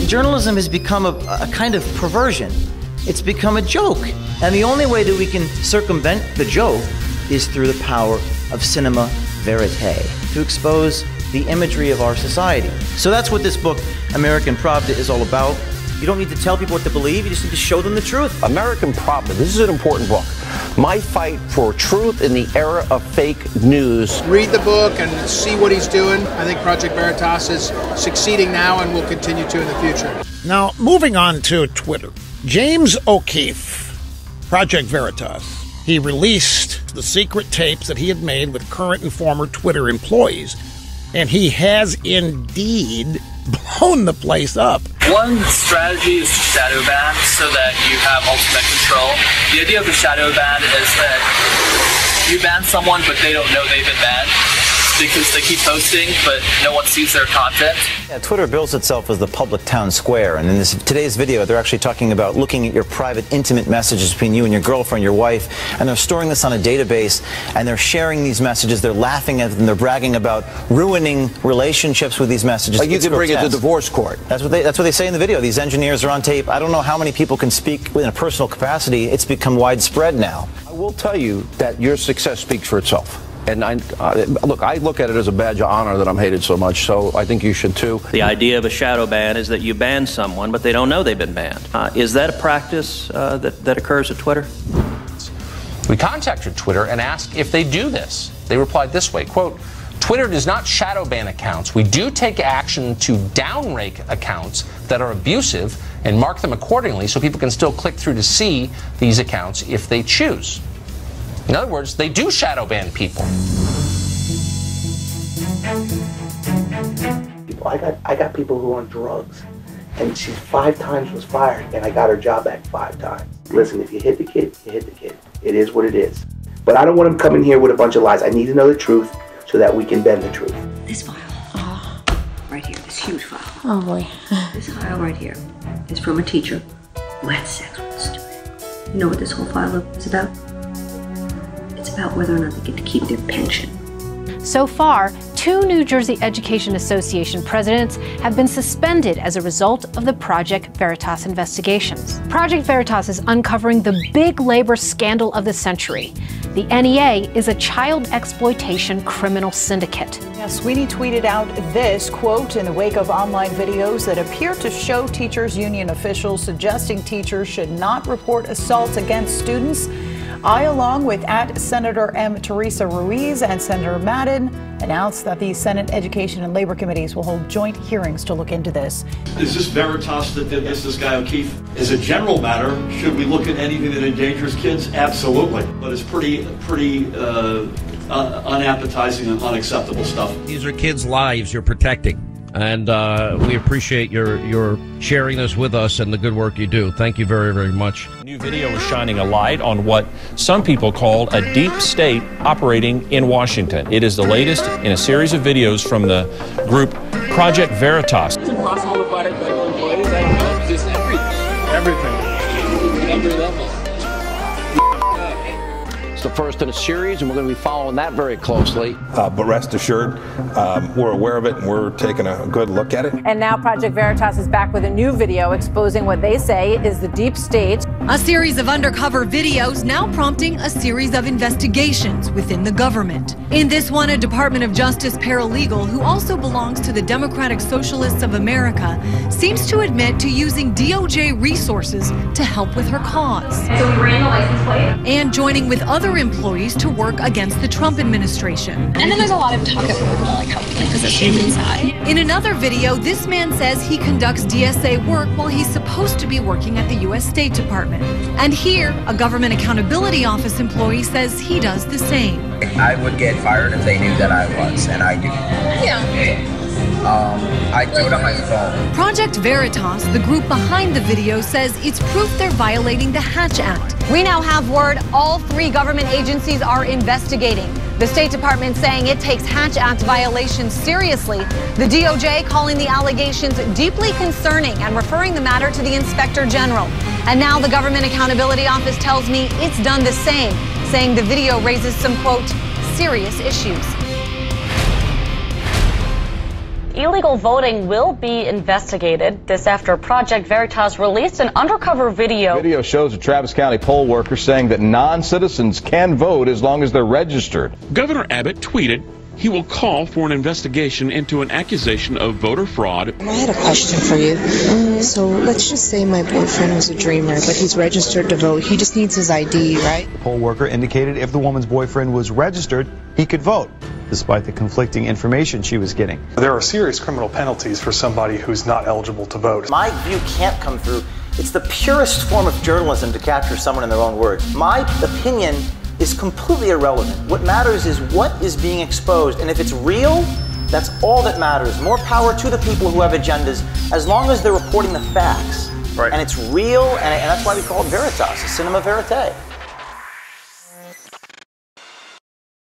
journalism has become a kind of perversion. It's become a joke. And the only way that we can circumvent the joke is through the power of cinema verite, to expose the imagery of our society. So that's what this book, American Pravda, is all about. You don't need to tell people what to believe, you just need to show them the truth. American Pravda, this is an important book. My fight for truth in the era of fake news. Read the book and see what he's doing. I think Project Veritas is succeeding now and will continue to in the future. Now, moving on to Twitter. James O'Keefe, Project Veritas. He released the secret tapes that he had made with current and former Twitter employees, and he has indeed blown the place up. One strategy is to shadow ban so that you have ultimate control. The idea of the shadow ban is that you ban someone, but they don't know they've been banned because they keep posting, but no one sees their content. Yeah, Twitter bills itself as the public town square, and in today's video, they're actually talking about looking at your private, intimate messages between you and your girlfriend, your wife, and they're storing this on a database, and they're sharing these messages, they're laughing at them, they're bragging about ruining relationships with these messages. Like you could bring it to divorce court. That's what they say in the video. These engineers are on tape. I don't know how many people can speak in a personal capacity. It's become widespread now. I will tell you that your success speaks for itself. And look, I look at it as a badge of honor that I'm hated so much, so I think you should too. The idea of a shadow ban is that you ban someone, but they don't know they've been banned. Is that a practice that occurs at Twitter? We contacted Twitter and asked if they do this. They replied this way, quote, Twitter does not shadow ban accounts. We do take action to downrank accounts that are abusive and mark them accordingly so people can still click through to see these accounts if they choose. In other words, they do shadow ban people. I got people who are on drugs, and she 5 times was fired, and I got her job back 5 times. Listen, if you hit the kid, you hit the kid. It is what it is. But I don't want him coming here with a bunch of lies. I need to know the truth so that we can bend the truth. This file, right here, this huge file. Oh boy. This file right here is from a teacher who had sex with a student. You know what this whole file is about? It's about whether or not they get to keep their pension. So far, 2 New Jersey Education Association presidents have been suspended as a result of the Project Veritas investigations. Project Veritas is uncovering the big labor scandal of the century. The NEA is a child exploitation criminal syndicate. Now, Sweeney tweeted out this, quote, in the wake of online videos that appear to show teachers union officials suggesting teachers should not report assaults against students. I, along with Senator M. Teresa Ruiz and Senator Madden, announced that the Senate Education and Labor Committees will hold joint hearings to look into this. Is this Veritas that did this guy O'Keefe? As a general matter, should we look at anything that endangers kids? Absolutely. But it's pretty unappetizing and unacceptable stuff. These are kids' lives you're protecting. And we appreciate your sharing this with us and the good work you do. Thank you very, very much. New video is shining a light on what some people call a deep state operating in Washington. It is the latest in a series of videos from the group Project Veritas. Across all the federal employees, just everything. Every level. It's the first in a series, and we're going to be following that very closely. But rest assured, we're aware of it, and we're taking a good look at it. And now Project Veritas is back with a new video exposing what they say is the deep state. A series of undercover videos now prompting a series of investigations within the government. In this one, a Department of Justice paralegal who also belongs to the Democratic Socialists of America seems to admit to using DOJ resources to help with her cause. So we ran the license plate. And joining with other employees to work against the Trump administration. And then there's a lot of talk about like positions inside. In another video, this man says he conducts DSA work while he's supposed to be working at the U.S. State Department. And here, a Government Accountability Office employee says he does the same. I would get fired if they knew that I was, and I do. Yeah. I do it on my phone. Project Veritas, the group behind the video, says it's proof they're violating the Hatch Act. We now have word all 3 government agencies are investigating. The State Department saying it takes Hatch Act violations seriously. The DOJ calling the allegations deeply concerning and referring the matter to the Inspector General. And now the Government Accountability Office tells me it's done the same, saying the video raises some, quote, serious issues. Illegal voting will be investigated. This after Project Veritas released an undercover video. Video shows a Travis County poll worker saying that non-citizens can vote as long as they're registered. Governor Abbott tweeted he will call for an investigation into an accusation of voter fraud. I had a question for you. So let's just say my boyfriend was a dreamer, but he's registered to vote. He just needs his ID, right? The poll worker indicated if the woman's boyfriend was registered, he could vote, despite the conflicting information she was getting. There are serious criminal penalties for somebody who's not eligible to vote. My view can't come through. It's the purest form of journalism to capture someone in their own words. My opinion is completely irrelevant. What matters is what is being exposed, and if it's real, that's all that matters. More power to the people who have agendas, as long as they're reporting the facts. Right. And it's real, and that's why we call it Veritas, cinema verite.